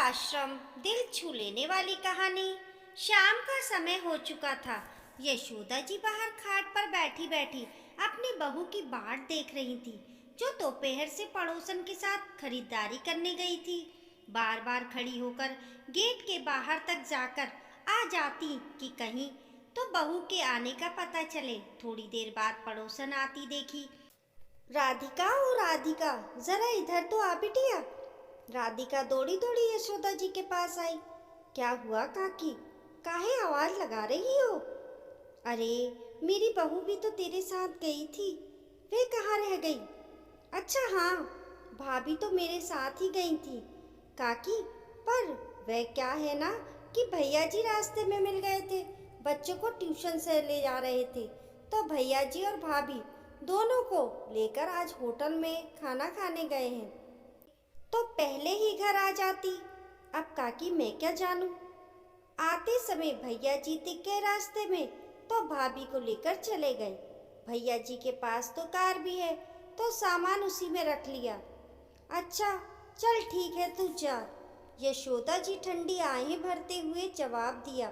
आश्रम दिल छू लेने वाली कहानी। शाम का समय हो चुका था। यशोदा जी बाहर खाट पर बैठी बैठी अपनी बहू की बाट देख रही थी, जो दोपहर से पड़ोसन के साथ खरीदारी करने गई थी। बार बार खड़ी होकर गेट के बाहर तक जाकर आ जाती कि कहीं तो बहू के आने का पता चले। थोड़ी देर बाद पड़ोसन आती देखी। राधिका, ओ राधिका, जरा इधर तो आ बिटिया। राधिका दौड़ी दौड़ी यशोदा जी के पास आई। क्या हुआ काकी, काहे आवाज लगा रही हो? अरे, मेरी बहू भी तो तेरे साथ गई थी, वे कहाँ रह गई? अच्छा हाँ, भाभी तो मेरे साथ ही गई थी काकी। पर वह क्या है ना कि भैया जी रास्ते में मिल गए थे, बच्चों को ट्यूशन से ले जा रहे थे, तो भैया जी और भाभी दोनों को लेकर आज होटल में खाना खाने गए हैं। तो पहले ही घर आ जाती। अब काकी मैं क्या जानूं। आते समय भैया जी दिख गए रास्ते में, तो भाभी को लेकर चले गए। भैया जी के पास तो कार भी है, तो सामान उसी में रख लिया। अच्छा, चल ठीक है, तू जा। यशोदा जी ठंडी आहें भरते हुए जवाब दिया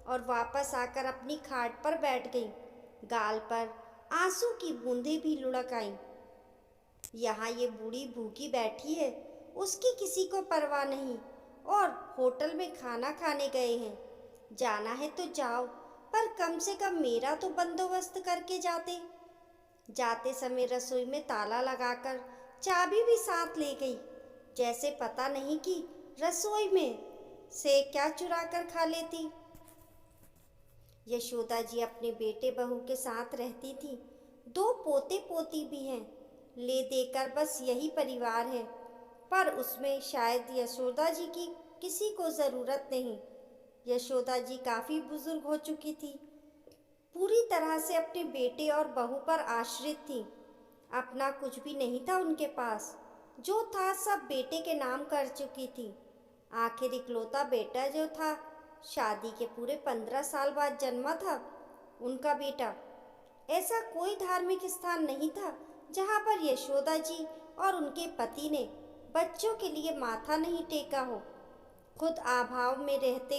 और वापस आकर अपनी खाट पर बैठ गई। गाल पर आंसू की बूंदें भी लुढ़क आईं। यहाँ ये बूढ़ी भूखी बैठी है, उसकी किसी को परवाह नहीं, और होटल में खाना खाने गए हैं। जाना है तो जाओ, पर कम से कम मेरा तो बंदोबस्त करके जाते। जाते समय रसोई में ताला लगाकर चाबी भी साथ ले गई, जैसे पता नहीं कि रसोई में से क्या चुरा कर खा लेती। यशोदा जी अपने बेटे बहू के साथ रहती थी। दो पोते पोती भी हैं, ले देकर बस यही परिवार है। पर उसमें शायद यशोदा जी की किसी को ज़रूरत नहीं। यशोदा जी काफ़ी बुजुर्ग हो चुकी थी, पूरी तरह से अपने बेटे और बहू पर आश्रित थी। अपना कुछ भी नहीं था उनके पास, जो था सब बेटे के नाम कर चुकी थी। आखिर इकलौता बेटा जो था, शादी के पूरे 15 साल बाद जन्मा था उनका बेटा। ऐसा कोई धार्मिक स्थान नहीं था जहाँ पर यशोदा जी और उनके पति ने बच्चों के लिए माथा नहीं टेका हो। खुद अभाव में रहते,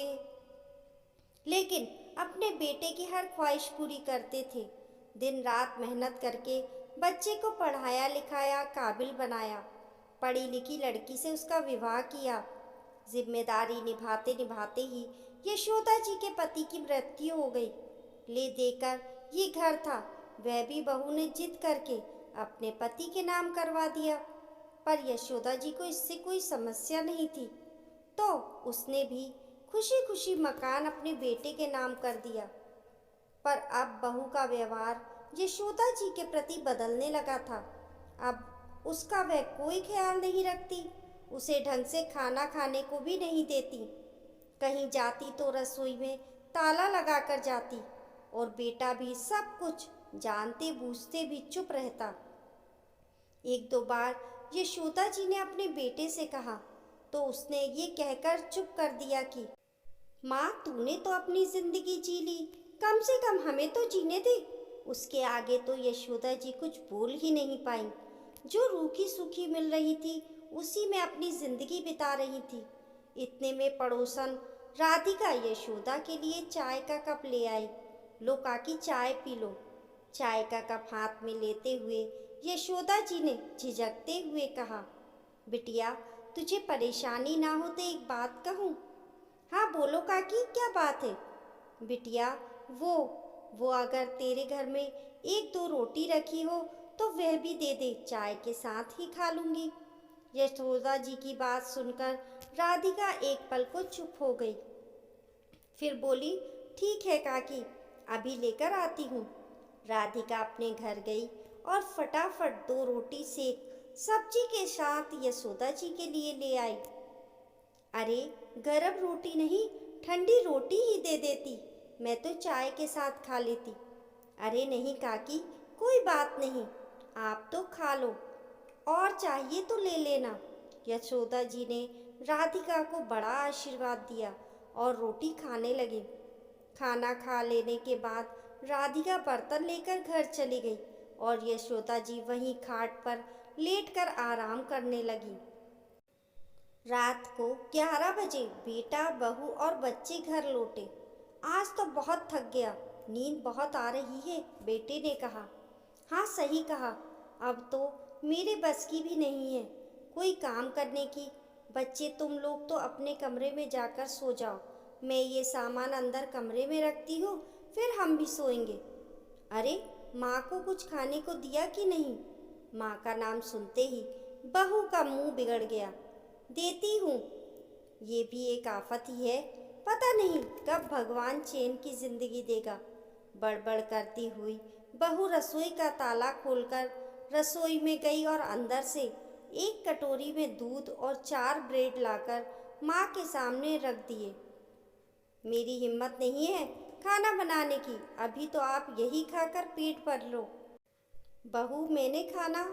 लेकिन अपने बेटे की हर ख्वाहिश पूरी करते थे। दिन रात मेहनत करके बच्चे को पढ़ाया लिखाया, काबिल बनाया। पढ़ी लिखी लड़की से उसका विवाह किया। जिम्मेदारी निभाते निभाते ही यशोदा जी के पति की मृत्यु हो गई। ले देकर ये घर था, वह भी बहू ने जिद करके अपने पति के नाम करवा दिया। पर यशोदा जी को इससे कोई समस्या नहीं थी, तो उसने भी खुशी खुशी मकान अपने बेटे के नाम कर दिया। पर अब बहू का व्यवहार यशोदा जी के प्रति बदलने लगा था। अब उसका वह कोई ख्याल नहीं रखती, उसे ढंग से खाना खाने को भी नहीं देती। कहीं जाती तो रसोई में ताला लगा कर जाती, और बेटा भी सब कुछ जानते बूझते भी चुप रहता। एक दो बार यशोदा जी ने अपने बेटे से कहा, तो उसने ये कहकर चुप कर दिया कि माँ, तूने तो अपनी जिंदगी जी ली, कम से कम हमें तो जीने दे। उसके आगे तो यशोदा जी कुछ बोल ही नहीं पाई। जो रूखी सूखी मिल रही थी, उसी में अपनी जिंदगी बिता रही थी। इतने में पड़ोसन राधिका यशोदा के लिए चाय का कप ले आई। लो काकी, चाय पी लो। चाय का कप हाथ में लेते हुए यशोदा जी ने झिझकते हुए कहा, बिटिया, तुझे परेशानी ना हो तो एक बात कहूँ? हाँ बोलो काकी, क्या बात है? बिटिया, वो अगर तेरे घर में एक दो रोटी रखी हो तो वह भी दे दे, चाय के साथ ही खा लूँगी। यशोदा जी की बात सुनकर राधिका एक पल को चुप हो गई। फिर बोली, ठीक है काकी, अभी लेकर आती हूँ। राधिका अपने घर गई और फटाफट दो रोटी सेक सब्जी के साथ यशोदा जी के लिए ले आई। अरे, गरम रोटी नहीं, ठंडी रोटी ही दे देती, मैं तो चाय के साथ खा लेती। अरे नहीं काकी, कोई बात नहीं, आप तो खा लो, और चाहिए तो ले लेना। यशोदा जी ने राधिका को बड़ा आशीर्वाद दिया और रोटी खाने लगी। खाना खा लेने के बाद राधिका बर्तन लेकर घर चली गई और यशोदा जी वहीं खाट पर लेटकर आराम करने लगी। रात को 11 बजे बेटा, बहू और बच्चे घर लौटे। आज तो बहुत थक गया, नींद बहुत आ रही है, बेटे ने कहा। हाँ सही कहा, अब तो मेरे बस की भी नहीं है कोई काम करने की। बच्चे तुम लोग तो अपने कमरे में जाकर सो जाओ, मैं ये सामान अंदर कमरे में रखती हूँ, फिर हम भी सोएंगे। अरे माँ को कुछ खाने को दिया कि नहीं? माँ का नाम सुनते ही बहू का मुंह बिगड़ गया। देती हूँ, ये भी एक आफत ही है, पता नहीं कब भगवान चैन की जिंदगी देगा। बड़बड़ करती हुई बहू रसोई का ताला खोलकर रसोई में गई और अंदर से एक कटोरी में दूध और 4 ब्रेड लाकर माँ के सामने रख दिए। मेरी हिम्मत नहीं है खाना बनाने की, अभी तो आप यही खाकर पेट भर लो। बहू मैंने खाना,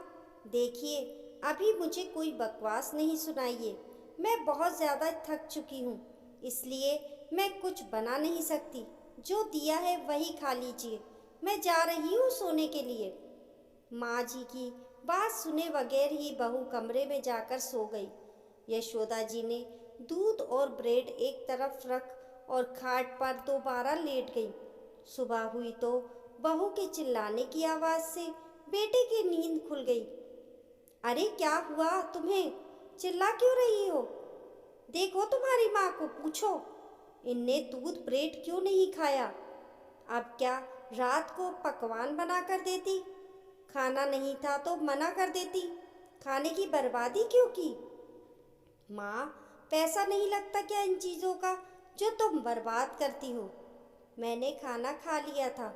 देखिए अभी मुझे कोई बकवास नहीं सुनाइए, मैं बहुत ज़्यादा थक चुकी हूँ, इसलिए मैं कुछ बना नहीं सकती, जो दिया है वही खा लीजिए, मैं जा रही हूँ सोने के लिए। माँ जी की बात सुने बगैर ही बहू कमरे में जाकर सो गई। यशोदा जी ने दूध और ब्रेड एक तरफ रख और खाट पर दोबारा लेट गई। सुबह हुई तो बहू के चिल्लाने की आवाज़ से बेटे की नींद खुल गई। अरे क्या हुआ तुम्हें, चिल्ला क्यों रही हो? देखो तुम्हारी माँ को पूछो, इनने दूध ब्रेड क्यों नहीं खाया? अब क्या रात को पकवान बना कर देती? खाना नहीं था तो मना कर देती, खाने की बर्बादी क्यों की? माँ पैसा नहीं लगता क्या इन चीज़ों का जो तुम बर्बाद करती हो? मैंने खाना खा लिया था।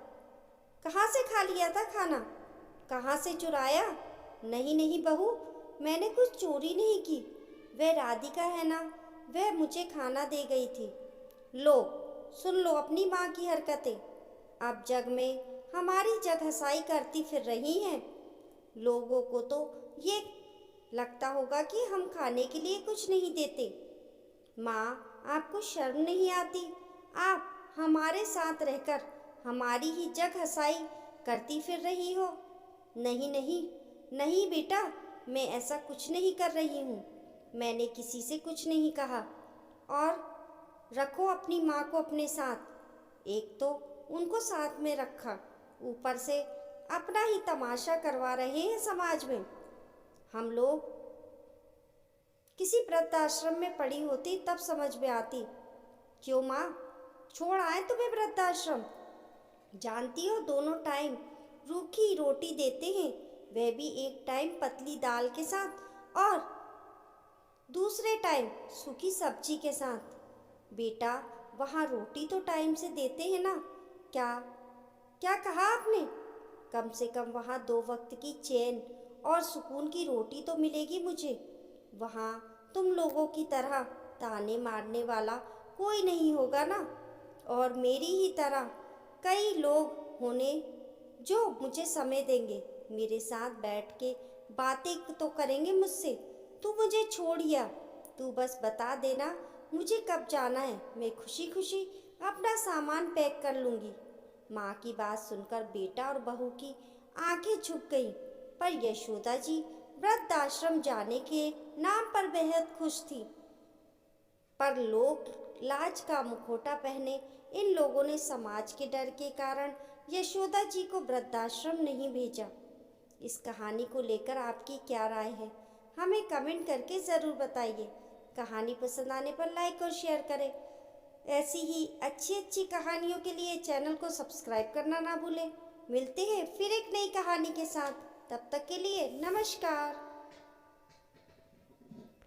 कहाँ से खा लिया था खाना? कहाँ से चुराया? नहीं नहीं बहू, मैंने कुछ चोरी नहीं की, वह राधिका है ना, वह मुझे खाना दे गई थी। लो सुन लो अपनी माँ की हरकतें, अब जग में हमारी जग हंसाई करती फिर रही हैं। लोगों को तो ये लगता होगा कि हम खाने के लिए कुछ नहीं देते। माँ आपको शर्म नहीं आती? आप हमारे साथ रहकर हमारी ही जग हंसाई करती फिर रही हो। नहीं नहीं नहीं बेटा, मैं ऐसा कुछ नहीं कर रही हूँ, मैंने किसी से कुछ नहीं कहा। और रखो अपनी माँ को अपने साथ, एक तो उनको साथ में रखा, ऊपर से अपना ही तमाशा करवा रहे हैं समाज में। हम लोग किसी वृद्धाश्रम में पड़ी होती तब समझ में आती। क्यों माँ, छोड़ आए तुम्हें वृद्धाश्रम? जानती हो दोनों टाइम रूखी रोटी देते हैं, वह भी एक टाइम पतली दाल के साथ और दूसरे टाइम सूखी सब्जी के साथ। बेटा वहाँ रोटी तो टाइम से देते हैं ना? क्या क्या कहा आपने? कम से कम वहाँ 2 वक्त की चैन और सुकून की रोटी तो मिलेगी मुझे। वहाँ तुम लोगों की तरह ताने मारने वाला कोई नहीं होगा ना, और मेरी ही तरह कई लोग होने जो मुझे समय देंगे, मेरे साथ बैठ के बातें तो करेंगे मुझसे। तू मुझे छोड़िया, तू बस बता देना मुझे कब जाना है, मैं खुशी खुशी अपना सामान पैक कर लूँगी। माँ की बात सुनकर बेटा और बहू की आंखें झुक गईं, पर यशोदा जी वृद्धाश्रम जाने के नाम पर बेहद खुश थी। पर लोग लाज का मुखौटा पहने इन लोगों ने समाज के डर के कारण यशोदा जी को वृद्धाश्रम नहीं भेजा। इस कहानी को लेकर आपकी क्या राय है, हमें कमेंट करके ज़रूर बताइए। कहानी पसंद आने पर लाइक और शेयर करें। ऐसी ही अच्छी अच्छी कहानियों के लिए चैनल को सब्सक्राइब करना ना भूलें। मिलते हैं फिर एक नई कहानी के साथ, तब तक के लिए नमस्कार।